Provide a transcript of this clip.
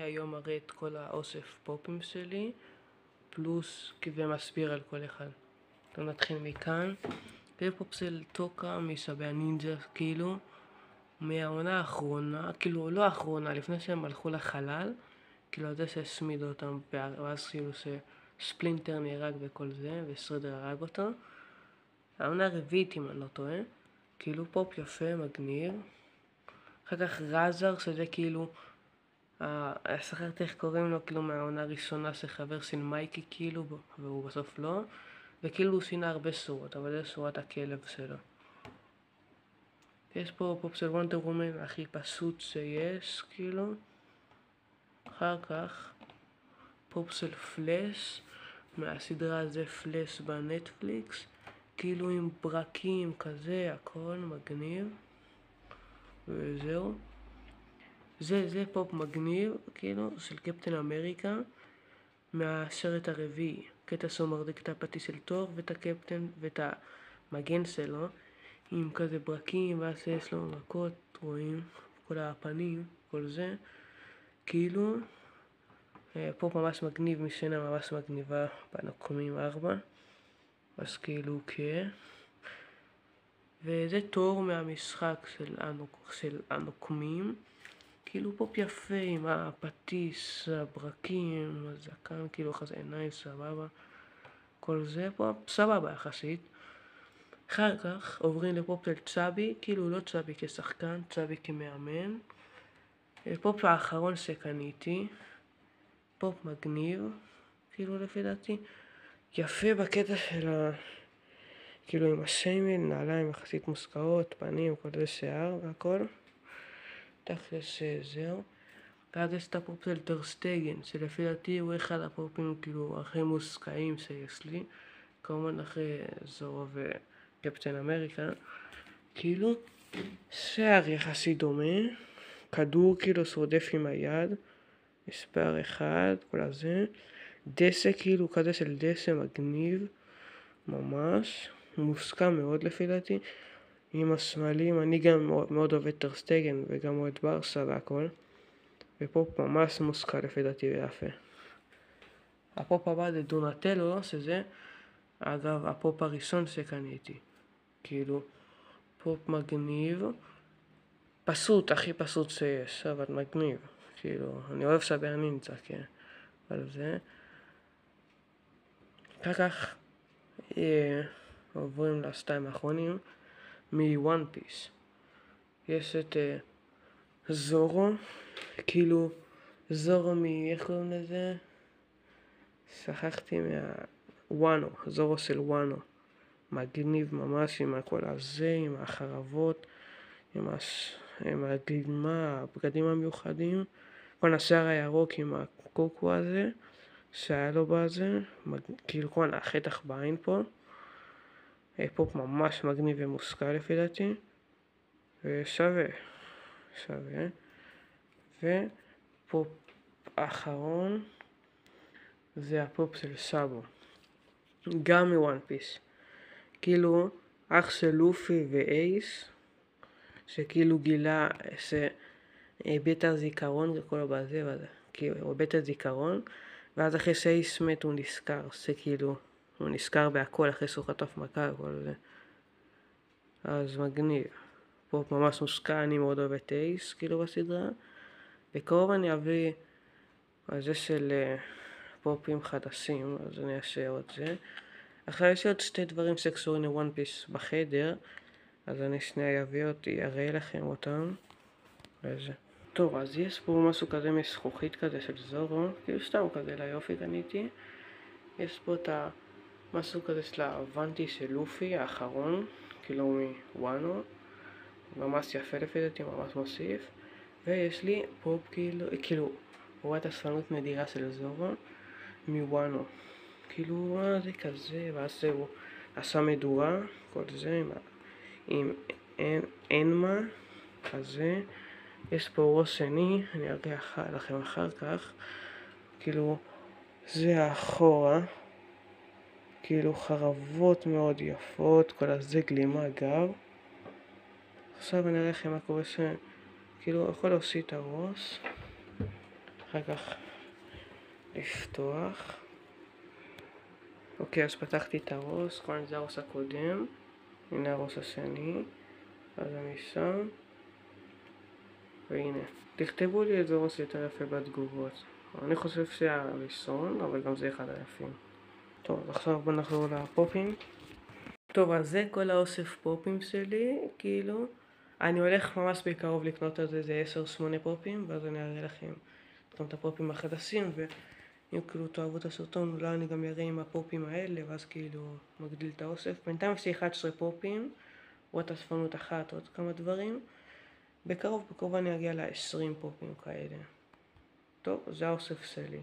היום מראה את כל האוסף פופים שלי, פלוס ומסביר על כל אחד. אז נתחיל מכאן. זה פופ של טוקה מסבי הנינג'ה, כאילו, מהעונה האחרונה, כאילו לא האחרונה, לפני שהם הלכו לחלל, כאילו זה שהשמיד אותם, ואז כאילו שספלינטר נהרג וכל זה, וסרידר הרג אותו. העונה הרביעית אם אני לא טועה, כאילו פופ יפה, מגניב. אחר כך רזר, שזה כאילו, שכחתי איך קוראים לו, כאילו מהעונה הראשונה שחבר של מייקי כאילו, והוא בסוף לא. וכאילו הוא שינה הרבה שורות, אבל זה שורת הכלב שלו. יש פה פופ של וונדר וומן הכי פשוט שיש, כאילו. אחר כך פופ של פלאש, מהסדרה הזה פלאש בנטפליקס, כאילו עם ברקים כזה, הכל מגניב. וזהו. זה פופ מגניב, כאילו, של קפטן אמריקה, מהסרט הרביעי. קטע שהוא מחזיק את הפטיש של תור ואת הקפטן ואת המגן שלו, עם כזה ברקים, ואז יש לו מכות, רואים, כל הפנים, כל זה. כאילו, פופ ממש מגניב, משנה ממש מגניבה בנוקמים 4. אז כאילו, כן. וזה תור מהמשחק של הנוקמים. כאילו פופ יפה עם הפטיש, הברקים, הזקן, כאילו כזה עיניים, סבבה. כל זה פופ סבבה יחסית. אחר כך עוברים לפופ של צ'אבי, כאילו לא צ'אבי כשחקן, צ'אבי כמאמן. פופ האחרון שקניתי, פופ מגניב, כאילו לפי דעתי. יפה בקטע של כאילו עם השיימל, נעליים יחסית מושקעות, פנים, כל זה שיער והכל. תכלס זהו. ואז יש את הפופ של טרסטגן, שלפי דעתי הוא אחד הפופים כאילו הכי מושקעים שיש לי. כמובן אחרי זורו וקפטן אמריקה. כאילו, שיער יחסית דומה, כדור כאילו שרודף עם היד, מספר 1, כל הזה. דשא כאילו כזה של דשא מגניב, ממש, מוסכם מאוד לפי דעתי. עם הסמלים, אני גם מאוד אוהב את טרסטגן וגם אוהב ברסה והכל. ופופ ממש מושכל לפי דעתי ויפה. הפופ הבא זה דונטלו, שזה אגב הפופ הראשון שקניתי. כאילו, פופ מגניב, פשוט, הכי פשוט שיש, אבל מגניב. כאילו, אני אוהב סבי הנינג'ה, כן. אבל זה. אחר כך עוברים לסטיים האחרונים מוואן פיס. יש את זורו, כאילו זורו איך קוראים לזה? שכחתי וואנו, זורו של וואנו. מגניב ממש עם הכל הזה, עם החרבות, עם הגלימה, הבגדים המיוחדים. כל השיער הירוק עם הקוקו הזה, שהיה לו בזה, כאילו כל החתך בעין פה. פופ ממש מגניב ומושכל לפי דעתי. ושווה. ופופ האחרון זה הפופ של סאבו, גם מוואן פיס, כאילו אח של לופי ואייס, שכאילו גילה שאיבד הזיכרון וכל בזה, כאילו הוא איבד הזיכרון, ואז אחרי שאייס מת הוא נזכר, שכאילו הוא נזכר בהכל אחרי שהוא חטף מכה וכל זה. אז מגניב, פופ ממש מושקע, אני מאוד אוהב את אייס כאילו בסדרה. בקרוב אני אביא על זה של פופים חדשים, אז אני אשאר את זה. עכשיו יש עוד שתי דברים שקשורים לוואן פיס בחדר, אז אני שנייה אראה לכם אותם. וזה. טוב, אז יש פה משהו כזה משכוכית כזה של זורו, כאילו סתם כזה ליופי קניתי. יש פה את משהו כזה של הוונטי של לופי האחרון, כאילו מוואנו, ממש יפה לפי דעתי, ממש מוסיף. ויש לי פופ כאילו רואת אספנות נדירה של זורו מוואנו, כאילו זה כזה, ואז הוא עשה מדורה, כל זה עם אנמה כזה. יש פה ראש שני, אני אראה לכם אחר כך, כאילו זה האחורה, כאילו חרבות מאוד יפות, כל הזה גלימה גב. עכשיו אני אראה לכם מה קורה כאילו יכול להוציא את הראש. אחר כך לפתוח. אוקיי, אז פתחתי את הרוס, כמובן זה הרוס הקודם, הנה הרוס השני, אז אני שם, והנה, תכתבו לי איזה רוס יותר יפה בתגובות. אני חושב שהראשון, אבל גם זה אחד היפים. טוב, אז עכשיו בוא נחזור לפופים. טוב, אז זה כל האוסף פופים שלי, כאילו. אני הולך ממש בקרוב לקנות על זה 10-8 פופים, ואז אני אראה לכם גם את הפופים החדשים, ואם כאילו תאהבו את הסרטון, אולי אני גם אראה עם הפופים האלה, ואז כאילו מגדיל את האוסף. בינתיים יש לי 11 פופים, רואה את אספנות אחת, עוד כמה דברים. בקרוב אני אגיע ל-20 פופים כאלה. טוב, זה האוסף שלי.